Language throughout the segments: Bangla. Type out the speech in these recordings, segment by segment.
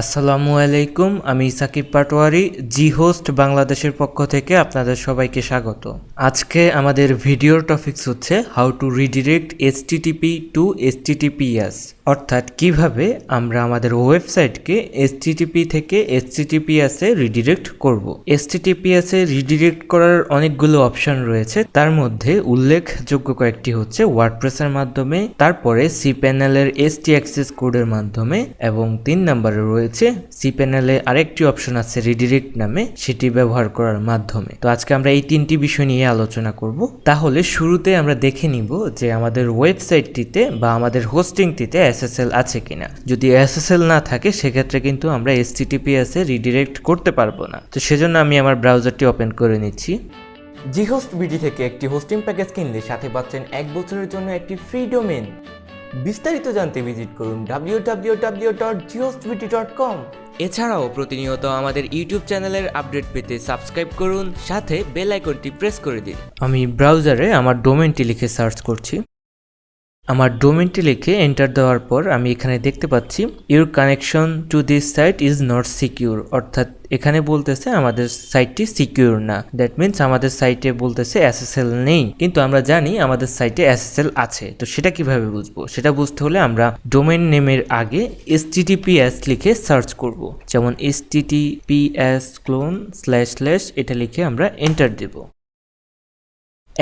আসসালামু আলাইকুম, আমি সাকিব পাটোয়ারি, জি হোস্ট বাংলাদেশের পক্ষ থেকে আপনাদের সবাইকে স্বাগত। আজকে আমাদের ভিডিওর টপিকস হচ্ছে how to redirect HTTP to HTTPS, অর্থাৎ কিভাবে আমরা আমাদের ওয়েবসাইটকে এইচটিটিপি থেকে এইচটিটিপিএস এ রিডিরেক্ট করব। এইচটিটিপিএস এ রিডিরেক্ট করার অনেকগুলো অপশন রয়েছে, তার মধ্যে উল্লেখযোগ্য কয়েকটি হচ্ছে ওয়ার্ডপ্রেসের মাধ্যমে, তারপরে cPanel-এর htaccess কোডের মাধ্যমে, এবং 3 নম্বরে রয়েছে cPanel-এ আরেকটি অপশন আছে রিডিরেক্ট নামে, সেটি ব্যবহার করার মাধ্যমে। তো আজকে আমরা এই তিনটি বিষয় নিয়ে আলোচনা করব। তাহলে শুরুতে আমরা দেখে নিব যে আমাদের ওয়েবসাইটটিতে বা আমাদের হোস্টিংটিতে SSL আছে কিনা। যদি SSL না থাকে সেক্ষেত্রে কিন্তু আমরা HTTPS এ রিডিরেক্ট করতে পারবো না। তো সেজন্য আমি আমার ব্রাউজারটি ওপেন করে নিচ্ছি। জি হোস্ট বিডি থেকে একটি হোস্টিং প্যাকেজ কিনলে সাথে পাচ্ছেন 1 বছরের জন্য একটি ফ্রি ডোমেইন। বিস্তারিত জানতে ভিজিট করুন www.ghostbd.com। এছাড়াও প্রতিনিয়ত আমাদের ইউটিউব চ্যানেলের আপডেট পেতে সাবস্ক্রাইব করুন, সাথে বেল আইকনটি প্রেস করে দিন। আমি ব্রাউজারে আমার ডোমেইনটি লিখে সার্চ করছি। আমার ডোমেইনটি লিখে এন্টার দেওয়ার পর আমি এখানে দেখতে পাচ্ছি your connection to this site is not secure, অর্থাৎ এখানে বলতেছে আমাদের সাইটটি সিকিউর না। দ্যাট মিনস আমাদের সাইটে বলতেছে SSL নেই, কিন্তু আমরা জানি আমাদের সাইটে SSL আছে। তো সেটা কিভাবে বুঝবো? সেটা বুঝতে হলে আমরা ডোমেইন নেমের আগে https লিখে সার্চ করব। যেমন https:// এটা লিখে আমরা এন্টার দেব।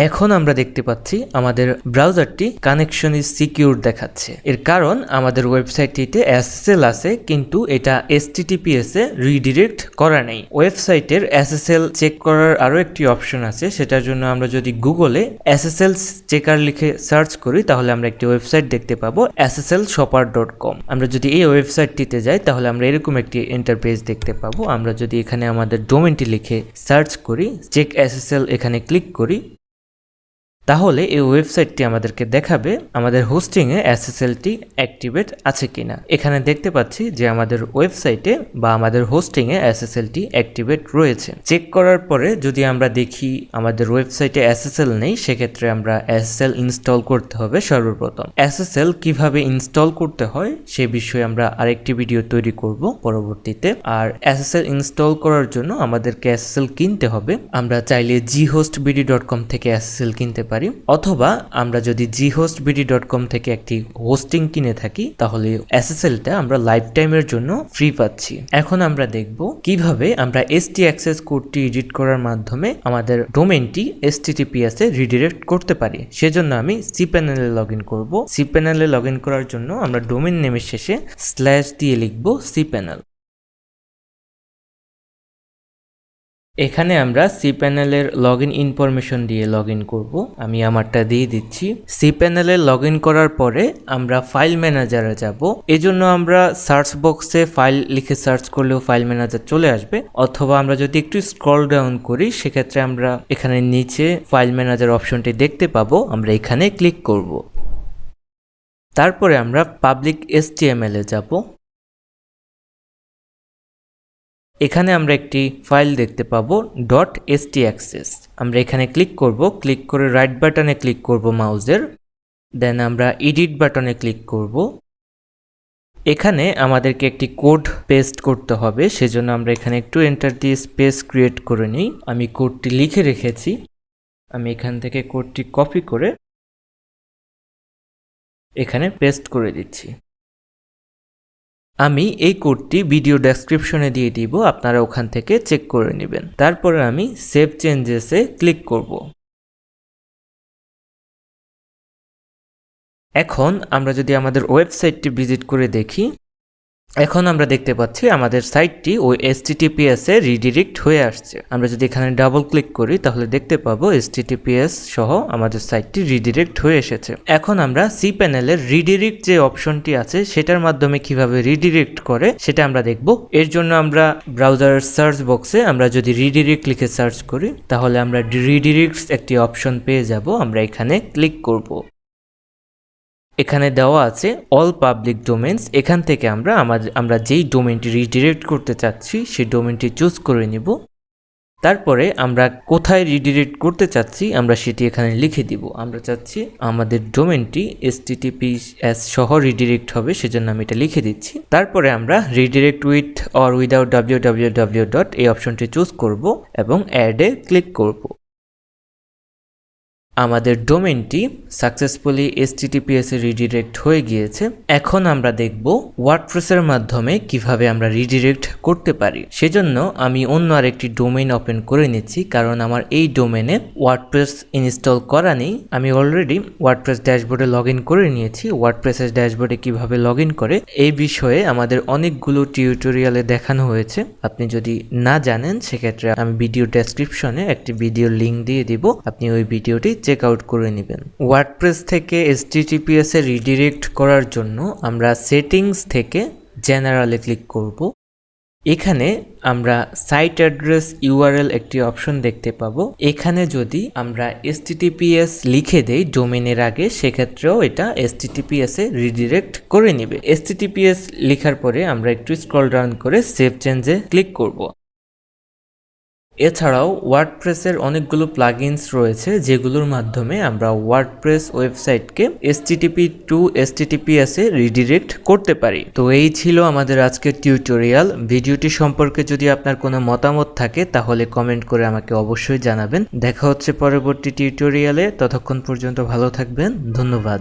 এখন আমরা দেখতে পাচ্ছি আমাদের ব্রাউজারটি কানেকশন ইজ সিকিউর দেখাচ্ছে। এর কারণ আমাদের ওয়েবসাইটটিতে SSL আছে, কিন্তু এটা HTTPS এ রিডিরেক্ট করা নেই। ওয়েবসাইটের SSL চেক করার আরও একটি অপশন আছে, সেটার জন্য আমরা যদি গুগলে SSL চেকার লিখে সার্চ করি তাহলে আমরা একটি ওয়েবসাইট দেখতে পাবো sslshopper.com। আমরা যদি এই ওয়েবসাইটটিতে যাই তাহলে আমরা এরকম একটি ইন্টারফেস দেখতে পাবো। আমরা যদি এখানে আমাদের ডোমেইনটি লিখে সার্চ করি, চেক SSL এখানে ক্লিক করি, তাহলে এই ওয়েবসাইটটি আমাদেরকে দেখাবে আমাদের হোস্টিংয়ে SSLটি অ্যাক্টিভেট আছে কিনা। এখানে দেখতে পাচ্ছি যে আমাদের ওয়েবসাইটে বা আমাদের হোস্টিংয়ে SSLটি অ্যাক্টিভেট রয়েছে। চেক করার পরে যদি আমরা দেখি আমাদের ওয়েবসাইটে SSL নেই, সেক্ষেত্রে আমরা SSL ইনস্টল করতে হবে সর্বপ্রথম। SSL কিভাবে ইনস্টল করতে হয় সে বিষয়ে আমরা আরেকটি ভিডিও তৈরি করব পরবর্তীতে। আর SSL ইনস্টল করার জন্য আমাদেরকে SSL কিনতে হবে। আমরা চাইলে ghostbd.com থেকে SSL কিনতে পারি, অথবা আমরা যদি ghostbd.com থেকে একটি হোস্টিং কিনে থাকি তাহলে SSLটা আমরা লাইফ টাইমের জন্য ফ্রি পাচ্ছি। এখন আমরা দেখব কিভাবে আমরা htaccess কোডটি এডিট করার মাধ্যমে আমাদের ডোমেইনটি HTTPS এ রিডিরেক্ট করতে পারি। সেজন্য আমি cPanel এ লগইন করব। cPanel এ লগইন করার জন্য আমরা ডোমেইন নেমের শেষে স্ল্যাশ দিয়ে লিখব cPanel। এখানে আমরা cPanel-এর লগইন ইনফরমেশন দিয়ে লগইন করব। আমি আমারটা দিয়ে দিচ্ছি। cPanel-এ লগইন করার পরে আমরা ফাইল ম্যানেজারে যাব। এজন্য আমরা সার্চ বক্সে ফাইল লিখে সার্চ করলেও ফাইল ম্যানেজার চলে আসবে, অথবা আমরা যদি একটু স্ক্রল ডাউন করি সেক্ষেত্রে আমরা এখানে নিচে ফাইল ম্যানেজার অপশনটি দেখতে পাবো। আমরা এখানে ক্লিক করব। তারপরে আমরা পাবলিক HTML-এ যাব। এখানে আমরা একটি ফাইল দেখতে পাবো .htaccess। আমরা এখানে ক্লিক করব। ক্লিক করে রাইট বাটনে ক্লিক করব মাউসের, দেন আমরা এডিট বাটনে ক্লিক করব। এখানে আমাদেরকে একটি কোড পেস্ট করতে হবে, সেজন্য আমরা এখানে একটু এন্টার দিয়ে স্পেস ক্রিয়েট করে নিই। আমি কোডটি লিখে রেখেছি। আমি এখান থেকে কোডটি কপি করে এখানে পেস্ট করে দিচ্ছি। আমি এই কোডটি ভিডিও ডেসক্রিপশনে দিয়ে দিব, আপনারা ওখান থেকে চেক করে নেবেন। তারপরে আমি সেভ চেঞ্জেসে ক্লিক করব। এখন আমরা যদি আমাদের ওয়েবসাইটটি ভিজিট করে দেখি, এখন আমরা দেখতে পাচ্ছি আমাদের সাইটটি ওই HTTPS এ রিডিরেক্ট হয়ে আসছে। আমরা যদি এখানে ডাবল ক্লিক করি তাহলে দেখতে পাবো HTTPS সহ আমাদের সাইটটি রিডিরেক্ট হয়ে এসেছে। এখন আমরা cPanel-এর রিডিরেক্ট যে অপশনটি আছে সেটার মাধ্যমে কিভাবে রিডিরেক্ট করে সেটা আমরা দেখব। এর জন্য আমরা ব্রাউজারের সার্চ বক্সে আমরা যদি রিডিরেক্ট লিখে সার্চ করি তাহলে আমরা রিডিরেক্টস একটি অপশন পেয়ে যাব। আমরা এখানে ক্লিক করব। এখানে দেওয়া আছে অল পাবলিক ডোমেইনস। এখান থেকে আমরা যেই ডোমেইনটি রিডিরেক্ট করতে চাচ্ছি সেই ডোমেইনটি চুজ করে নিব। তারপরে আমরা কোথায় রিডিরেক্ট করতে চাচ্ছি আমরা সেটি এখানে লিখে দিব। আমরা চাচ্ছি আমাদের ডোমেনটি https সহ রিডিরেক্ট হবে, সেজন্য আমি এটা লিখে দিচ্ছি। তারপরে আমরা redirect with or without www. এই অপশনটি চুজ করব এবং অ্যাড এ ক্লিক করব। আমাদের ডোমেনটি সাকসেসফুলি https এ রিডিরেক্ট হয়ে গিয়েছে। এখন আমরা দেখব ওয়ার্ডপ্রেসের মাধ্যমে কিভাবে আমরা রিডিরেক্ট করতে পারি। সেজন্য আমি অন্য আরেকটি ডোমেইন ওপেন করে নিচ্ছি, কারণ আমার এই ডোমেনে ওয়ার্ডপ্রেস ইনস্টল করা নেই। আমি অলরেডি ওয়ার্ডপ্রেস ড্যাশবোর্ডে লগ ইন করে নিয়েছি। ওয়ার্ডপ্রেসের ড্যাশবোর্ডে কিভাবে লগ ইন করে এই বিষয়ে আমাদের অনেকগুলো টিউটোরিয়ালে দেখানো হয়েছে। আপনি যদি না জানেন সেক্ষেত্রে আমি ভিডিও ডেসক্রিপশনে একটি ভিডিও লিঙ্ক দিয়ে দিব, আপনি ওই ভিডিওটি চেক আউট করে নেবেন। ওয়ার্ডপ্রেস থেকে https এ রিডিরেক্ট করার জন্য আমরা সেটিংস থেকে জেনারেলে ক্লিক করব। এখানে আমরা সাইট অ্যাড্রেস ইউআরএল একটি অপশন দেখতে পাবো। এখানে যদি আমরা https লিখে দেই ডোমেনের আগে, সেক্ষেত্রেও এটা https এ রিডিরেক্ট করে নেবে। https লেখার পরে আমরা একটু স্ক্রল ডাউন করে সেভ চেঞ্জে ক্লিক করব। এছাড়াও ওয়ার্ডপ্রেসের অনেকগুলো প্লাগইনস রয়েছে যেগুলোর মাধ্যমে আমরা ওয়ার্ডপ্রেস ওয়েবসাইটকে http to https এ রিডিরেক্ট করতে পারি। তো এই ছিল আমাদের আজকের টিউটোরিয়াল। ভিডিওটি সম্পর্কে যদি আপনার কোনো মতামত থাকে তাহলে কমেন্ট করে আমাকে অবশ্যই জানাবেন। দেখা হচ্ছে পরবর্তী টিউটোরিয়ালে, ততক্ষণ পর্যন্ত ভালো থাকবেন। ধন্যবাদ।